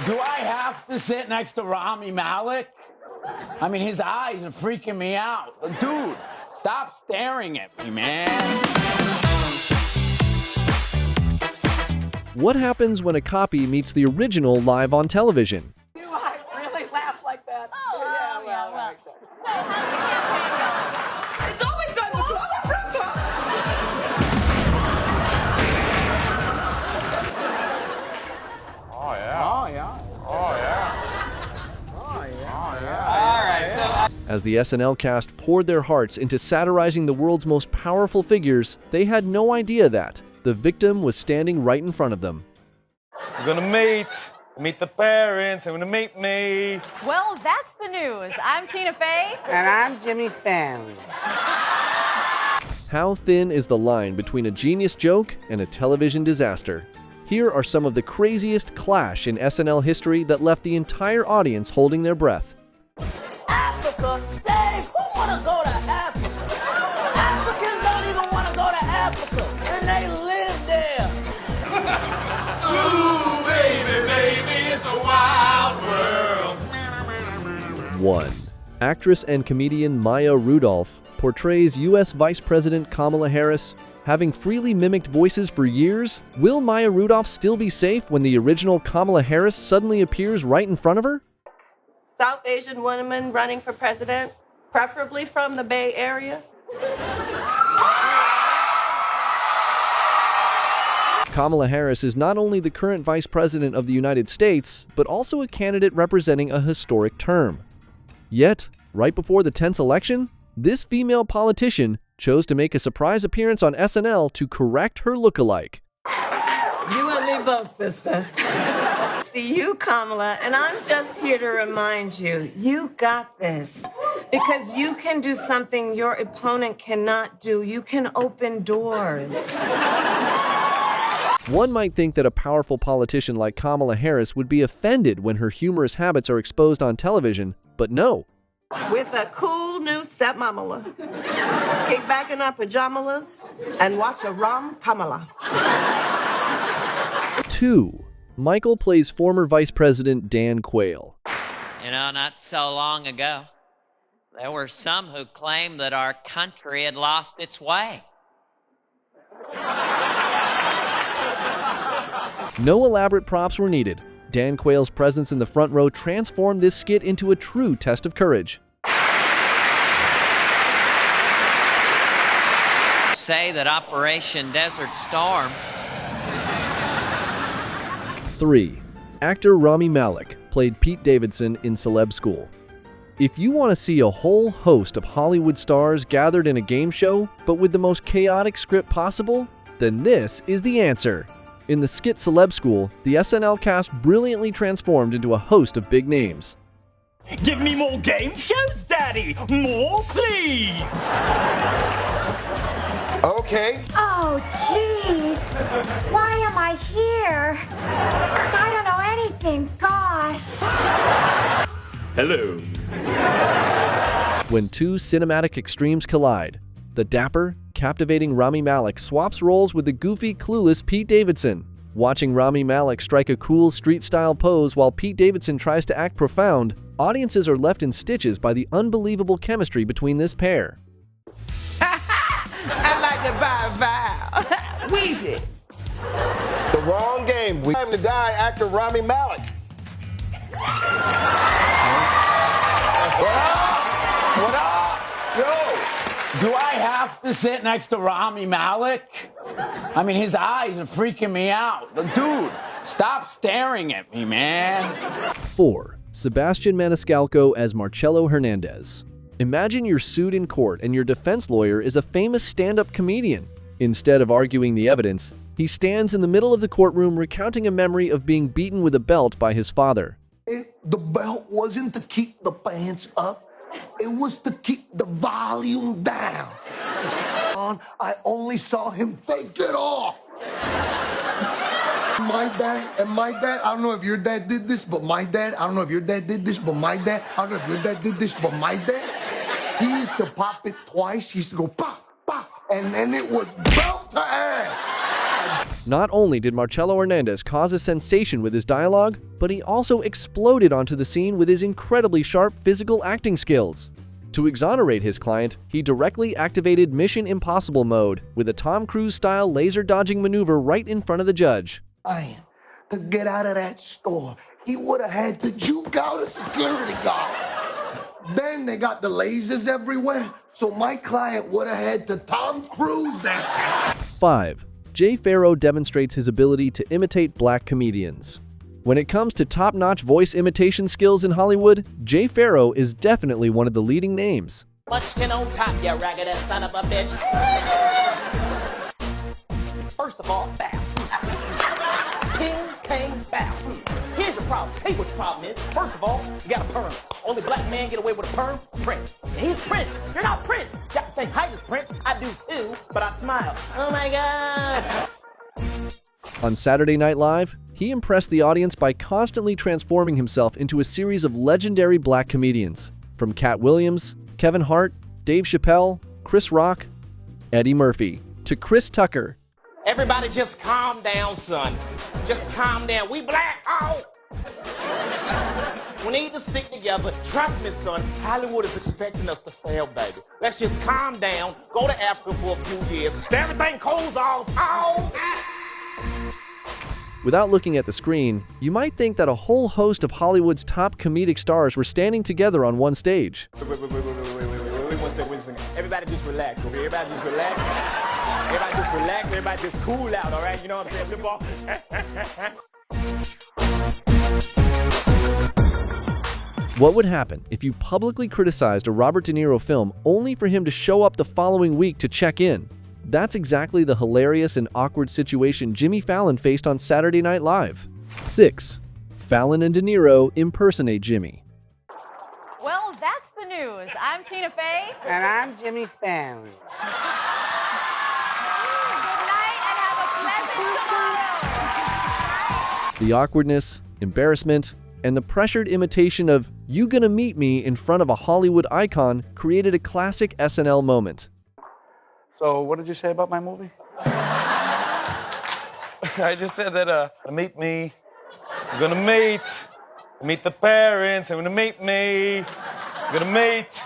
Do I have to sit next to Rami Malek? I mean, his eyes are freaking me out. Dude, stop staring at me, man. What happens when a copy meets the original live on television? Do I really laugh like that? Oh, yeah, well. It's always time for toilet breakfast. Oh, yeah. All right, so As the SNL cast poured their hearts into satirizing the world's most powerful figures, they had no idea that the victim was standing right in front of them. We're gonna meet the parents, they're gonna meet me. Well, that's the news. I'm Tina Fey. and I'm Jimmy Fallon. How thin is the line between a genius joke and a television disaster? Here are some of the craziest clash in SNL history that left the entire audience holding their breath. Africa? Dave, who wanna go to Africa? Africans don't even wanna go to Africa, and they live there. Ooh, baby, it's a wild world. 1. Actress and comedian Maya Rudolph portrays U.S. Vice President Kamala Harris. Having freely mimicked voices for years, will Maya Rudolph still be safe when the original Kamala Harris suddenly appears right in front of her? South Asian woman running for president, preferably from the Bay Area. Kamala Harris is not only the current Vice President of the United States, but also a candidate representing a historic term. Yet, right before the tense election, this female politician chose to make a surprise appearance on SNL to correct her lookalike. You and me both, sister. See you, Kamala, and I'm just here to remind you, you got this. Because you can do something your opponent cannot do. You can open doors. One might think that a powerful politician like Kamala Harris would be offended when her humorous habits are exposed on television, but no. With a cool new stepmama. Kick back in our pajamas and watch a rom Kamala. 2. Michael plays former Vice President Dan Quayle. You know, not so long ago, there were some who claimed that our country had lost its way. No elaborate props were needed. Dan Quayle's presence in the front row transformed this skit into a true test of courage. Say that Operation Desert Storm. 3. Actor Rami Malek played Pete Davidson in Celeb School. If you want to see a whole host of Hollywood stars gathered in a game show, but with the most chaotic script possible, then this is the answer. In the skit Celeb School, the SNL cast brilliantly transformed into a host of big names. Give me more game shows, Daddy! More, please! Okay. Oh, jeez. Why am I here? I don't know anything. Gosh. Hello. When two cinematic extremes collide, the dapper, captivating Rami Malek swaps roles with the goofy, clueless Pete Davidson. Watching Rami Malek strike a cool street-style pose while Pete Davidson tries to act profound, audiences are left in stitches by the unbelievable chemistry between this pair. I like to buy Weezy. It's the wrong game. Time to die, actor Rami Malek. What up? Yo, do I have to sit next to Rami Malek? I mean, his eyes are freaking me out. Dude, stop staring at me, man. 4. Sebastian Maniscalco as Marcello Hernandez. Imagine you're sued in court and your defense lawyer is a famous stand-up comedian. Instead of arguing the evidence, he stands in the middle of the courtroom recounting a memory of being beaten with a belt by his father. The belt wasn't to keep the pants up. It was to keep the volume down. I only saw him take it off. My dad, I don't know if your dad did this, but my dad, I don't know if your dad did this, but my dad, I don't know if your dad did this, but my dad, he used to pop it twice. He used to go pop, pop, and then it was belt to ass. Not only did Marcelo Hernandez cause a sensation with his dialogue, but he also exploded onto the scene with his incredibly sharp physical acting skills. To exonerate his client, he directly activated Mission Impossible mode with a Tom Cruise-style laser dodging maneuver right in front of the judge. Man, to get out of that store, he would have had to juke out a security guard. Then they got the lasers everywhere, so my client would have had to Tom Cruise that. 5. Jay Pharoah demonstrates his ability to imitate black comedians. When it comes to top-notch voice imitation skills in Hollywood, Jay Pharoah is definitely one of the leading names. Munchkin on top, you ragged son of a bitch. First of all, bow. Ping, pang, bow. Here's your problem. Tell you what your problem is. First of all, you got a perm. Only black man get away with a perm? Prince. And he's Prince. You're not Prince. You got the same height as Prince. I do too, but I smile. Oh my God. On Saturday Night Live, he impressed the audience by constantly transforming himself into a series of legendary black comedians, from Cat Williams, Kevin Hart, Dave Chappelle, Chris Rock, Eddie Murphy, to Chris Tucker. Everybody just calm down, son. Just calm down. We black. Oh! We need to stick together. Trust me, son. Hollywood is expecting us to fail, baby. Let's just calm down. Go to Africa for a few years. Everything cools off. Oh! Without looking at the screen, you might think that a whole host of Hollywood's top comedic stars were standing together on one stage. Wait, 1 second. Everybody just relax, okay? Everybody just relax. Everybody just relax. Everybody just cool out, all right? You know what I'm saying? What would happen if you publicly criticized a Robert De Niro film only for him to show up the following week to check in? That's exactly the hilarious and awkward situation Jimmy Fallon faced on Saturday Night Live. 6. Fallon and De Niro impersonate Jimmy. Well, that's the news. I'm Tina Fey. And I'm Jimmy Fallon. Good night and have a pleasant tomorrow. The awkwardness, embarrassment, and the pressured imitation of "You gonna meet me" in front of a Hollywood icon created a classic SNL moment. So, what did you say about my movie? I just said that, meet me. We're gonna meet the parents. I'm gonna meet me. We're gonna meet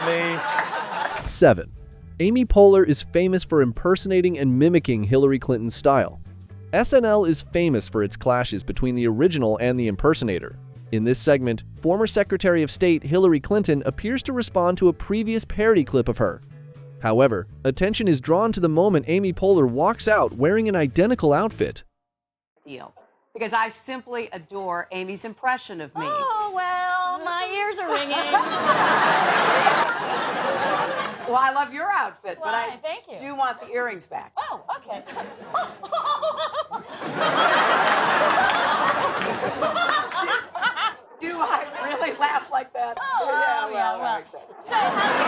me. 7. Amy Poehler is famous for impersonating and mimicking Hillary Clinton's style. SNL is famous for its clashes between the original and the impersonator. In this segment, former Secretary of State Hillary Clinton appears to respond to a previous parody clip of her. However, attention is drawn to the moment Amy Poehler walks out wearing an identical outfit. Because I simply adore Amy's impression of me. Oh, well, my ears are ringing. Well, I love your outfit, but Why? I Thank you. do want the earrings back. Oh, okay. Do I really laugh like that? Oh, yeah, well. exactly. So, how's the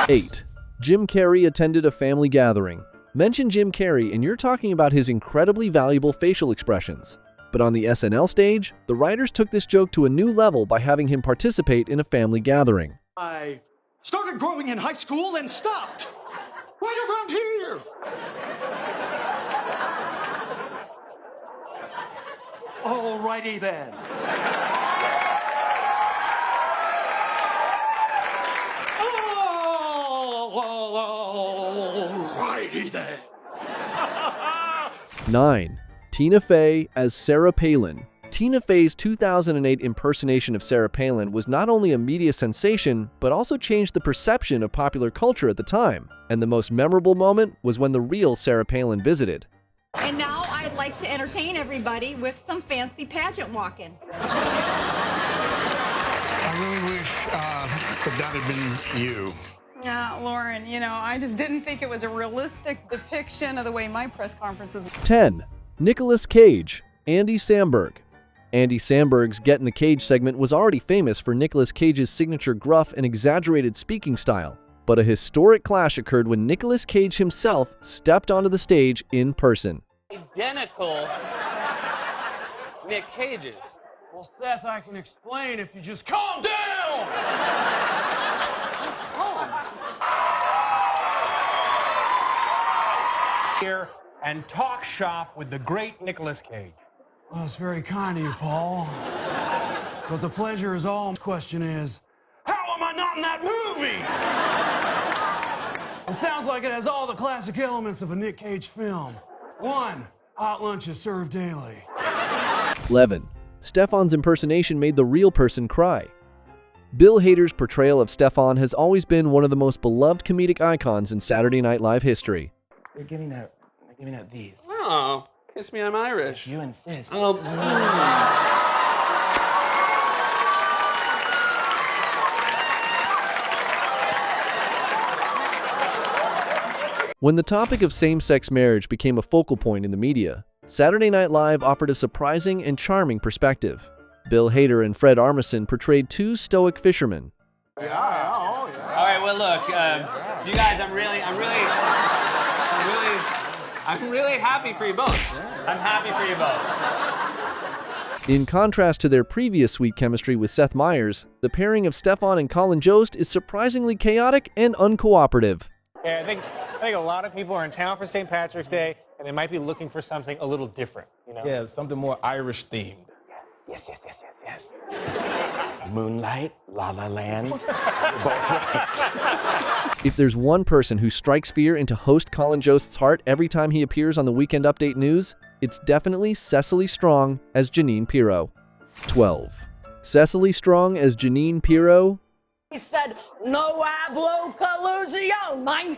campaign? 8. Jim Carrey attended a family gathering. Mention Jim Carrey and you're talking about his incredibly valuable facial expressions. But on the SNL stage, the writers took this joke to a new level by having him participate in a family gathering. I started growing in high school and stopped right around here. Alrighty then. Alrighty then. 9. Tina Fey as Sarah Palin. Tina Fey's 2008 impersonation of Sarah Palin was not only a media sensation, but also changed the perception of popular culture at the time. And the most memorable moment was when the real Sarah Palin visited. And now I'd like to entertain everybody with some fancy pageant walking. I really wish that had been you. Yeah, Lauren, I just didn't think it was a realistic depiction of the way my press conferences. 10. Nicolas Cage, Andy Samberg. Andy Samberg's Get in the Cage segment was already famous for Nicolas Cage's signature gruff and exaggerated speaking style. But a historic clash occurred when Nicolas Cage himself stepped onto the stage in person. Identical Nick Cages. Well, Seth, I can explain if you just calm down! Here and talk shop with the great Nicolas Cage. Well, it's very kind of you, Paul. But the pleasure is all. The question is, how am I not in that movie? It sounds like it has all the classic elements of a Nick Cage film. 1, hot lunches served daily. 11. Stefan's impersonation made the real person cry. Bill Hader's portrayal of Stefan has always been one of the most beloved comedic icons in Saturday Night Live history. You're giving out these. Oh, kiss me, I'm Irish. You insist. Oh. When the topic of same-sex marriage became a focal point in the media, Saturday Night Live offered a surprising and charming perspective. Bill Hader and Fred Armisen portrayed two stoic fishermen. All right, well, look, you guys, I'm really happy for you both. I'm happy for you both. In contrast to their previous sweet chemistry with Seth Meyers, the pairing of Stefan and Colin Jost is surprisingly chaotic and uncooperative. Yeah, I think a lot of people are in town for St. Patrick's Day, and they might be looking for something a little different, you know? Yeah, something more Irish themed. Yes. Moonlight, La La Land. You're both right. If there's one person who strikes fear into host Colin Jost's heart every time he appears on the Weekend Update News, it's definitely Cecily Strong as Janine Pirro. 12. Cecily Strong as Janine Pirro. He said, no hablo collusion, man.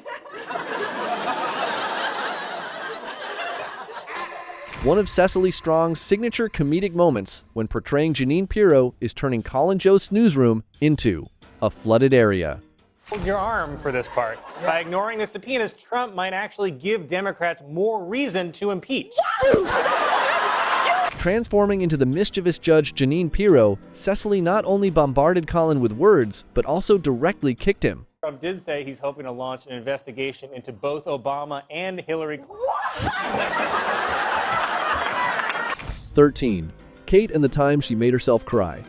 One of Cecily Strong's signature comedic moments when portraying Janine Pirro is turning Colin Jost's newsroom into a flooded area. Hold your arm for this part. By ignoring the subpoenas, Trump might actually give Democrats more reason to impeach. Transforming into the mischievous judge Janine Pirro, Cecily not only bombarded Colin with words, but also directly kicked him. Trump did say he's hoping to launch an investigation into both Obama and Hillary Clinton. 13. Kate and the time she made herself cry.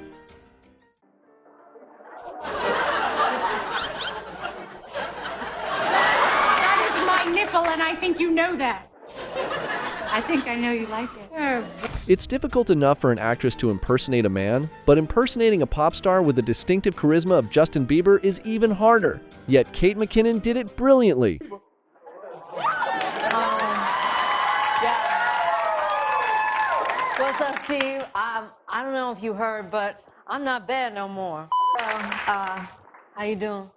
That is my nipple, and I think you know that. I think I know you like it. It's difficult enough for an actress to impersonate a man, but impersonating a pop star with the distinctive charisma of Justin Bieber is even harder. Yet Kate McKinnon did it brilliantly. What's up, Steve? I don't know if you heard, but I'm not bad no more. How you doing?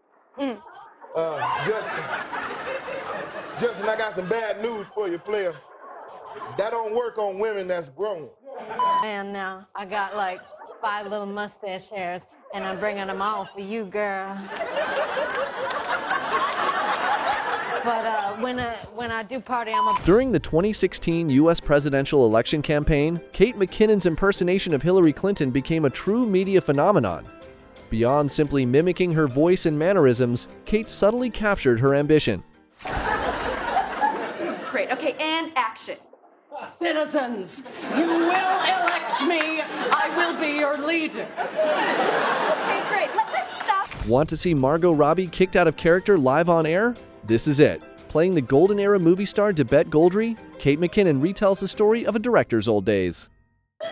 Justin, I got some bad news for you, player. That don't work on women that's grown. Man, now I got like 5 little mustache hairs, and I'm bringing them all for you, girl. But when I do party, I'm a... During the 2016 U.S. presidential election campaign, Kate McKinnon's impersonation of Hillary Clinton became a true media phenomenon. Beyond simply mimicking her voice and mannerisms, Kate subtly captured her ambition. Great. Okay, and action. Citizens, you will elect me. I will be your leader. Okay, great. Let's stop. Want to see Margot Robbie kicked out of character live on air? This is it. Playing the golden era movie star Debette Goldry, Kate McKinnon retells the story of a director's old days.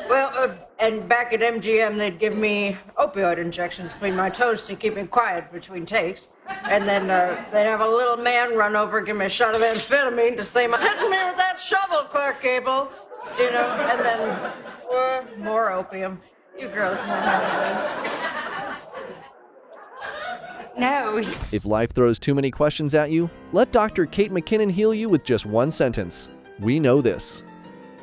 Well, and back at MGM, they'd give me opioid injections between my toes to keep me quiet between takes. And then they'd have a little man run over, give me a shot of amphetamine to say, hitting me with that shovel, Clark Gable. You know, and then more opium. You girls know how it is. No. If life throws too many questions at you, let Dr. Kate McKinnon heal you with just one sentence. We know this.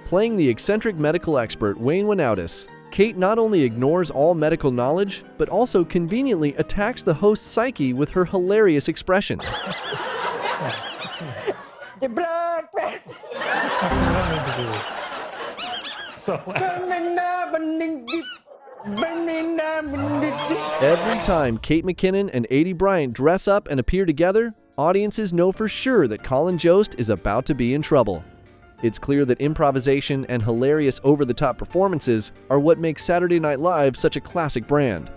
Playing the eccentric medical expert Wayne Winoutis, Kate not only ignores all medical knowledge, but also conveniently attacks the host's psyche with her hilarious expressions. The blood pressure. Every time Kate McKinnon and Aidy Bryant dress up and appear together, audiences know for sure that Colin Jost is about to be in trouble. It's clear that improvisation and hilarious over-the-top performances are what makes Saturday Night Live such a classic brand.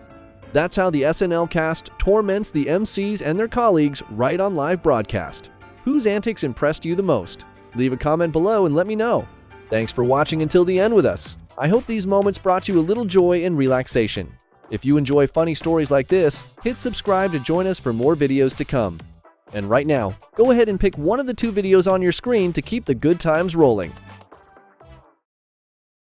That's how the SNL cast torments the MCs and their colleagues right on live broadcast. Whose antics impressed you the most? Leave a comment below and let me know. Thanks for watching until the end with us. I hope these moments brought you a little joy and relaxation. If you enjoy funny stories like this, hit subscribe to join us for more videos to come. And right now, go ahead and pick one of the 2 videos on your screen to keep the good times rolling.